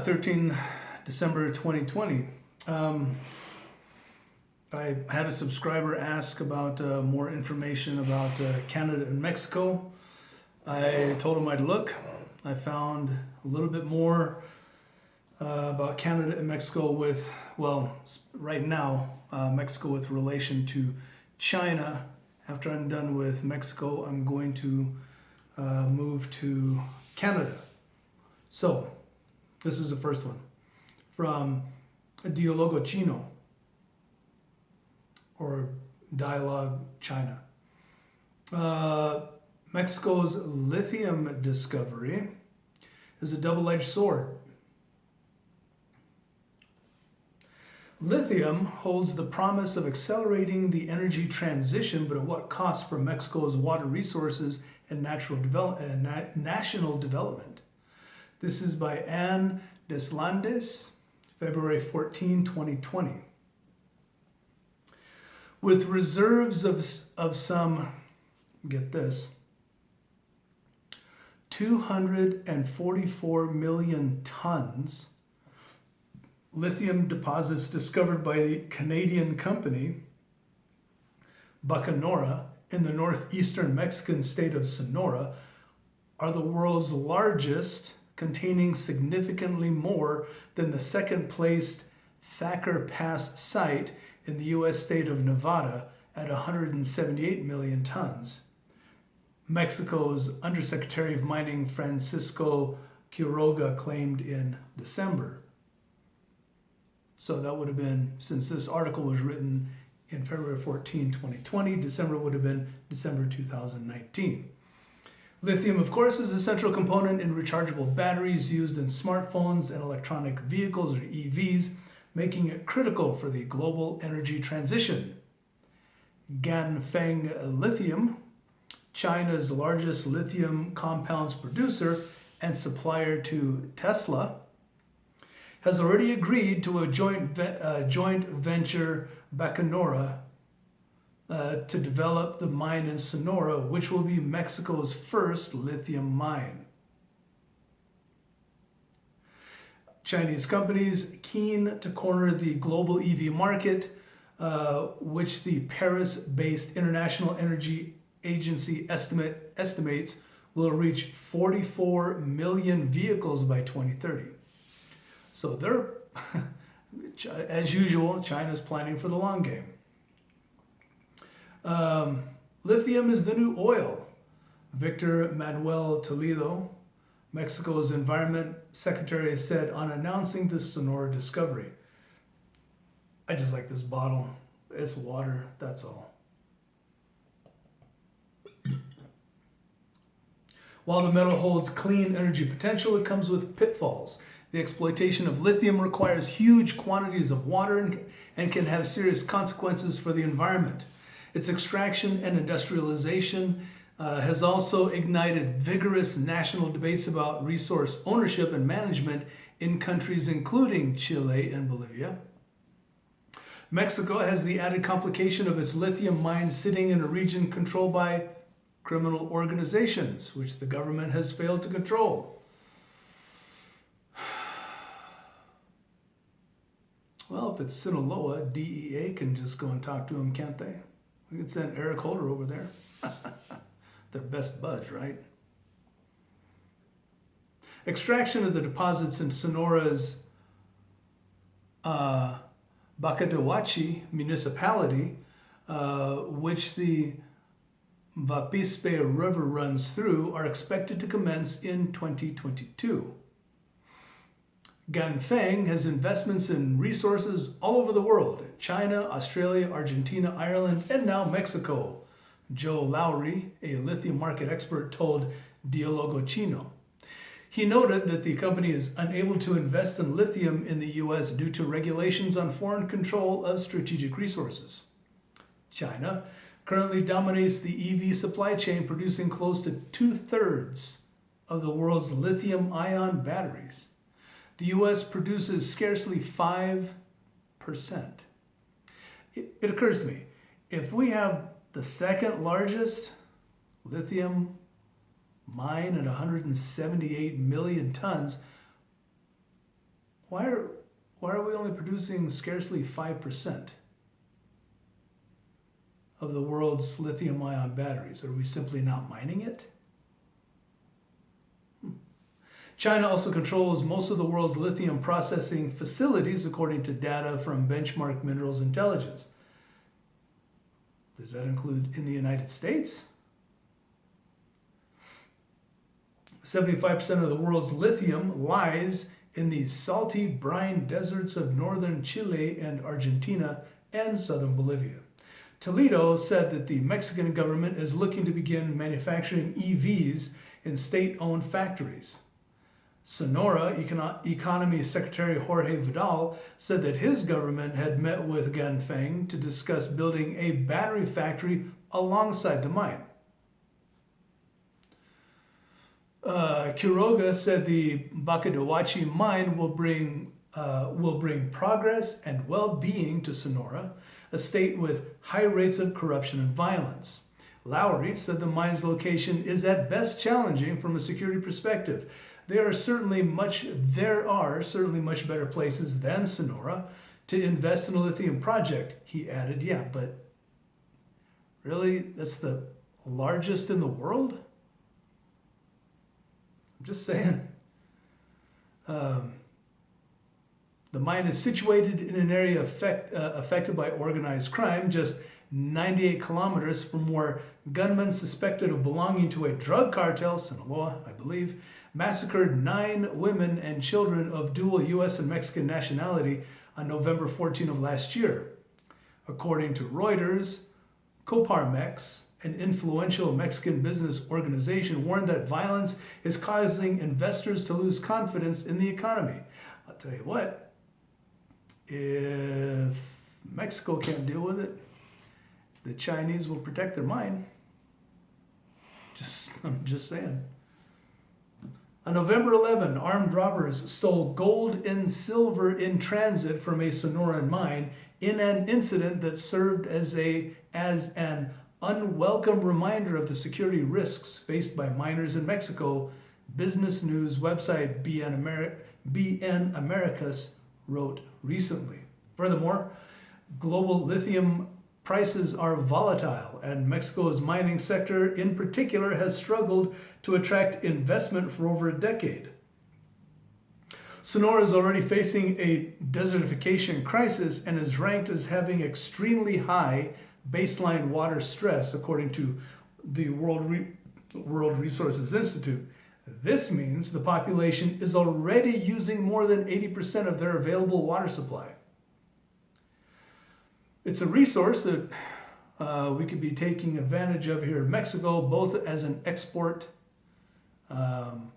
13 December 2020. I had a subscriber ask about more information about Canada and Mexico. I told him I'd look. I found a little bit more about Canada and Mexico with, well, right now, Mexico with relation to China. After I'm done with Mexico, I'm going to move to Canada. So, this is the first one from Dialogo Chino, or Dialogue China. Mexico's lithium discovery is a double-edged sword. Lithium holds the promise of accelerating the energy transition, but at what cost for Mexico's water resources and national development? This is by Anne Deslandes, February 14, 2020. With reserves of some, get this, 244 million tons, lithium deposits discovered by the Canadian company Bacanora in the northeastern Mexican state of Sonora are the world's largest, containing significantly more than the second-placed Thacker Pass site in the U.S. state of Nevada at 178 million tons. Mexico's Undersecretary of Mining Francisco Quiroga claimed in December. So that would have been, since this article was written in February 14, 2020, December would have been December 2019. Lithium, of course, is a central component in rechargeable batteries used in smartphones and electronic vehicles, or EVs, making it critical for the global energy transition. Ganfeng Lithium, China's largest lithium compounds producer and supplier to Tesla, has already agreed to a joint venture Bacanora to develop the mine in Sonora, which will be Mexico's first lithium mine. Chinese companies keen to corner the global EV market, which the Paris-based International Energy Agency estimates will reach 44 million vehicles by 2030. So they're, as usual, China's planning for the long game. Lithium is the new oil. Victor Manuel Toledo, Mexico's Environment Secretary, said on announcing the Sonora discovery. I just like this bottle. It's water, that's all. While the metal holds clean energy potential, it comes with pitfalls. The exploitation of lithium requires huge quantities of water and can have serious consequences for the environment. Its extraction and industrialization has also ignited vigorous national debates about resource ownership and management in countries including Chile and Bolivia. Mexico has the added complication of its lithium mines sitting in a region controlled by criminal organizations, which the government has failed to control. Well, if it's Sinaloa, DEA can just go and talk to them, can't they? We could send Eric Holder over there. They're best buds, right? Extraction of the deposits in Sonora's Bacadehuachi municipality, which the Vapispe River runs through, are expected to commence in 2022. Ganfeng has investments in resources all over the world: China, Australia, Argentina, Ireland, and now Mexico. Joe Lowry, a lithium market expert, told Dialogo Chino. He noted that the company is unable to invest in lithium in the U.S. due to regulations on foreign control of strategic resources. China currently dominates the EV supply chain, producing close to 2/3 of the world's lithium-ion batteries. The U.S. produces scarcely 5%. It occurs to me, if we have the second largest lithium mine at 178 million tons, Why are we only producing scarcely 5% of the world's lithium-ion batteries? Are we simply not mining it? China also controls most of the world's lithium processing facilities, according to data from Benchmark Minerals Intelligence. Does that include in the United States? 75% of the world's lithium lies in the salty brine deserts of northern Chile and Argentina and southern Bolivia. Toledo said that the Mexican government is looking to begin manufacturing EVs in state-owned factories. Sonora Economy Secretary Jorge Vidal said that his government had met with Ganfeng to discuss building a battery factory alongside the mine. Quiroga said the Bacaduachi mine will bring progress and well-being to Sonora, a state with high rates of corruption and violence. Lowry said the mine's location is at best challenging from a security perspective. There are certainly much better places than Sonora to invest in a lithium project, he added. Yeah, but really, that's the largest in the world? I'm just saying. The mine is situated in an area affected by organized crime, just 98 kilometers from where gunmen suspected of belonging to a drug cartel, Sinaloa, I believe, massacred 9 women and children of dual U.S. and Mexican nationality on November 14 of last year. According to Reuters, Coparmex, an influential Mexican business organization, warned that violence is causing investors to lose confidence in the economy. I'll tell you what, if Mexico can't deal with it, the Chinese will protect their mine. I'm just saying. On November 11, armed robbers stole gold and silver in transit from a Sonoran mine in an incident that served as an unwelcome reminder of the security risks faced by miners in Mexico, business news website BN Americas wrote recently. Furthermore, global lithium prices are volatile, and Mexico's mining sector in particular has struggled to attract investment for over a decade. Sonora is already facing a desertification crisis and is ranked as having extremely high baseline water stress, according to the World Resources Institute. This means the population is already using more than 80% of their available water supply. It's a resource that we could be taking advantage of here in Mexico, both as an export and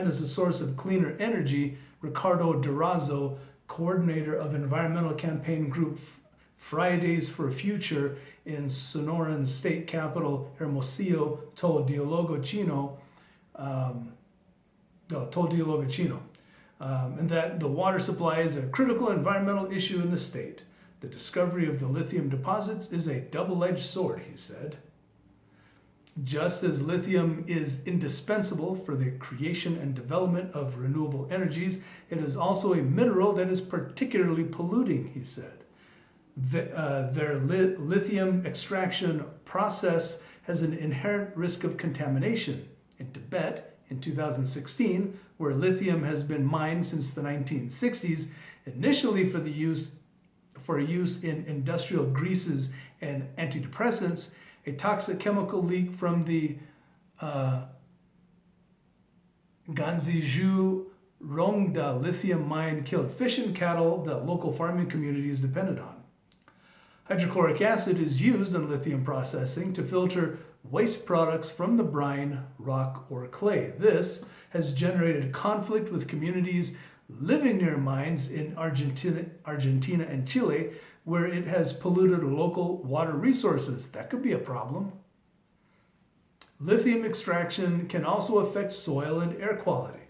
as a source of cleaner energy. Ricardo Durazo, coordinator of environmental campaign group Fridays for Future in Sonoran state capital Hermosillo, told Dialogo Chino, and that the water supply is a critical environmental issue in the state. The discovery of the lithium deposits is a double-edged sword, he said. Just as lithium is indispensable for the creation and development of renewable energies, it is also a mineral that is particularly polluting, he said. Their lithium extraction process has an inherent risk of contamination. In Tibet, in 2016, where lithium has been mined since the 1960s, initially for use in industrial greases and antidepressants, a toxic chemical leak from the Ganziju Rongda lithium mine killed fish and cattle that local farming communities depended on. Hydrochloric acid is used in lithium processing to filter waste products from the brine, rock, or clay. This has generated conflict with communities living near mines in Argentina and Chile, where it has polluted local water resources. That could be a problem. Lithium extraction can also affect soil and air quality.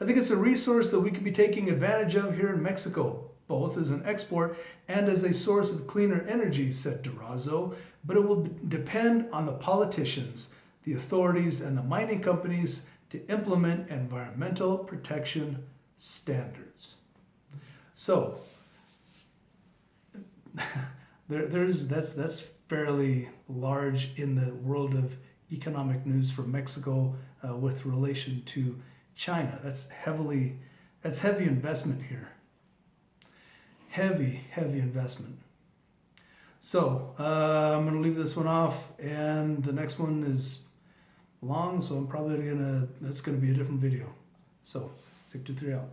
I think it's a resource that we could be taking advantage of here in Mexico, both as an export and as a source of cleaner energy, said Durazo, but it will depend on the politicians, the authorities, and the mining companies to implement environmental protection standards. So that's fairly large in the world of economic news for Mexico with relation to China. That's heavy investment here. Heavy investment. So I'm going to leave this one off, and the next one is long, so I'm probably that's going to be a different video. So 623 out.